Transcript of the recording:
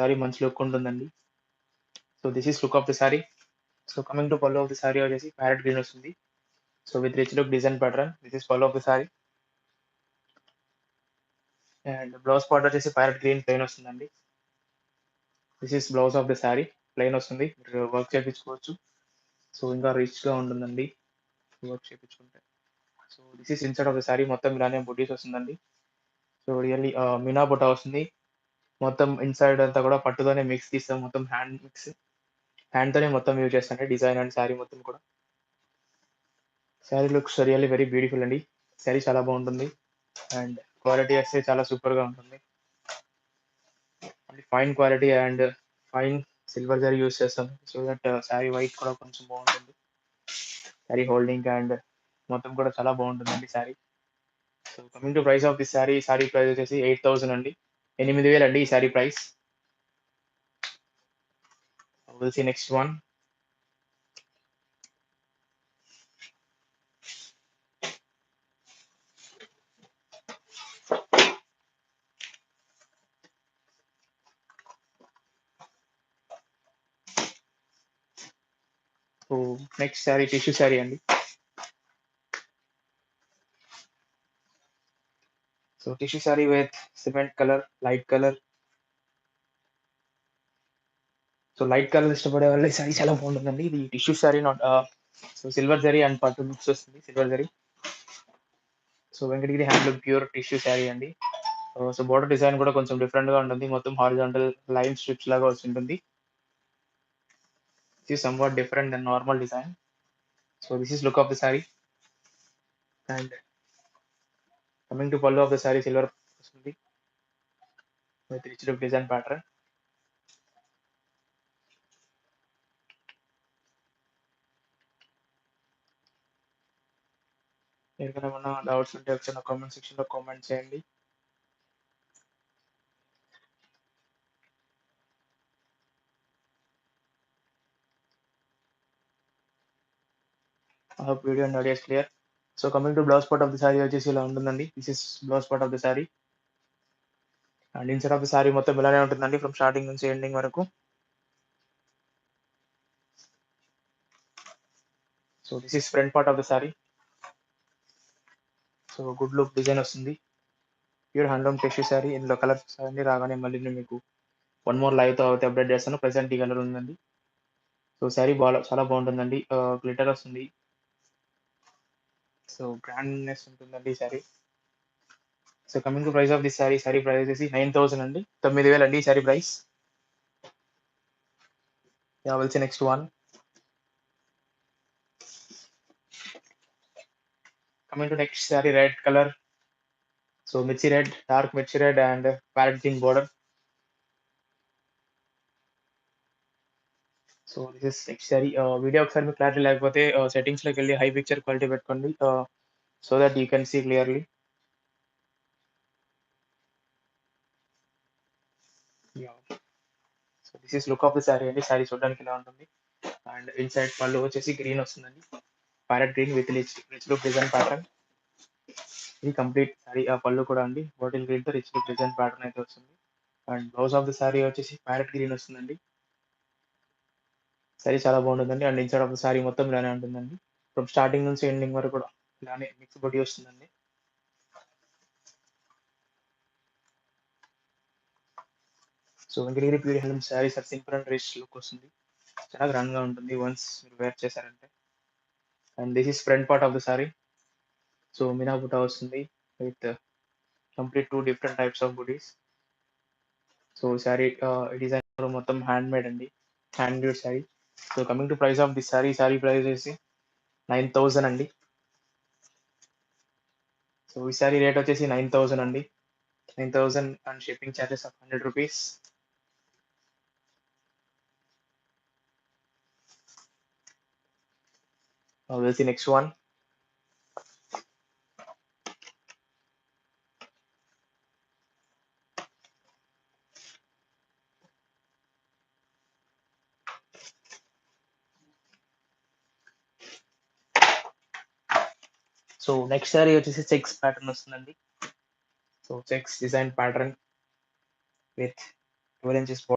Sorry మంచి look ఉంటుందండి. So this is look of the sari. So coming to pallu of the sari వచ్చేసి parrot green వస్తుంది. So with rich look design pattern. This is pallu of the sari. And blouse part వచ్చేసి parrot green plain వస్తుందండి. This is blouse of the sari. Plain వస్తుంది. మీరు work చేయించుకోవచ్చు. So ఇంకా రిచ్గా ఉంటుందండి వర్క్ చేయించుకుంటే. So this is inside of the sorry. మొత్తం ఇలానే బుటీస్ వస్తుందండి. సో రియల్లీ మీనా బుట్ట వస్తుంది. మొత్తం ఇన్సైడ్ అంతా కూడా పట్టుతోనే మిక్స్ తీస్తాం. మొత్తం హ్యాండ్ మిక్స్. హ్యాండ్‌తోనే మొత్తం యూజ్ చేస్తానండి డిజైన్ అండ్ శారీ మొత్తం కూడా. Sari looks really very beautiful అండి. శారీ చాలా బాగుంటుంది. అండ్ క్వాలిటీ వస్తే చాలా సూపర్‌గా ఉంటుంది. Fine quality and fine silver zari use చేస్తాం. సో దట్ శారీ వైట్ కూడా కొంచెం బాగుంటుంది. శారీ హోల్డింగ్ అండ్ మొత్తం కూడా చాలా బాగుంటుందండి sari. So coming to price of this sari. Sari price వచ్చేసి 8,000 అండి. 8,000 అండి ఈ sari price. Will see next one. So next sari tissue sari అండి. So tissue sari with cement colour, light colour. So light colour ఇష్టపడే వాళ్ళు ఈ శారీ చాలా బాగుంటుందండి. ఇది tissue sari not so silver zari and పట్టు మిక్స్ వస్తుంది silver zari. So Venkatagiri handloom pure tissue sari అండి. సో బోర్డర్ డిజైన్ కూడా కొంచెం డిఫరెంట్ గా ఉంటుంది. మొత్తం హారిజాంటల్ లైన్ స్ట్రిప్స్ లాగా వస్తుంటుంది. This is somewhat different then normal design. So this is look of the sari. And coming to pallu of the sari silver వస్తుంది with rich look design pattern. ఎవరికైనా ఏమన్నా డౌట్స్ ఉంటే ఒకసారి కామెంట్ సెక్షన్ లో కామెంట్ చేయండి. I hope video and audio is clear. So coming to blouse part of the sari వచ్చేసి ఇలా ఉంటుందండి. This is blouse part of the sari. And inside of the sari మొత్తం ఇలానే ఉంటుందండి ఫ్రమ్ స్టార్టింగ్ నుంచి ఎండింగ్ వరకు. So this is front part of the sari. So good look design వస్తుంది. Pure handloom tissue sari. ఇందులో కలర్స్ అన్ని రాగానే మళ్ళీ నేను మీకు వన్ మోర్ లైవ్ తో అయితే అప్డేట్ చేస్తాను. ప్రెసెంట్ ఈ కలర్ ఉందండి. సో శారీ చాలా బాగుంటుందండి. గ్లిటర్ వస్తుంది. సో గ్రాండ్నెస్ ఉంటుందండి ఈ sari. So coming to price of this sari. Sari price వచ్చేసి 9,000 అండి. 9,000 అండి ఈ sari price. Will see next one. Coming to next sari red colour. So mirchi red, dark mirchi red and parrot green border. So this is next sari. Video ఒకసారి మీకు clarity లేకపోతే settings లోకి వెళ్ళి high picture quality పెట్టుకోండి. So that you can see clearly. So this is look of the sari అండి. శారీ చూడడానికి ఇలా ఉంటుంది. అండ్ ఇన్సైడ్ పళ్ళు వచ్చేసి గ్రీన్ వస్తుందండి. Parrot green with rich look design pattern. ఇది కంప్లీట్ శారీ పళ్ళు కూడా అండి. బాటిల్ గ్రీన్ తో రిచ్ లుక్ డిజైన్ ప్యాటర్న్ అయితే వస్తుంది. And blouse of the sari వచ్చేసి ప్యారెట్ గ్రీన్ వస్తుందండి. శారీ చాలా బాగుంటుందండి. And inside of the sari మొత్తం ఇలానే ఉంటుందండి. ఫ్రమ్ స్టార్టింగ్ నుంచి ఎండింగ్ వరకు కూడా ఇలానే మిక్స్ బొడి వస్తుందండి. So Venkatagiri pure handloom saris are simple and rich look వస్తుంది. చాలా గ్రాండ్ గా ఉంటుంది వన్స్ మీరు వేర్ చేశారంటే. And this is front part of the sari. So meena butta వస్తుంది with complete two different types of బుటీస్. సో శారీ డిజైన్ మొత్తం హ్యాండ్ మేడ్ అండి. Handmade sari. So coming to price of this sari. Sari price వచ్చేసి 9,000 అండి. సో ఈ శారీ రేట్ వచ్చేసి 9,000 అండి. 9,000 and shipping charges of 100 rupees. We'll see next one. So next sari వచ్చేసి checks pattern వస్తుందండి. So checks design pattern with 12 inches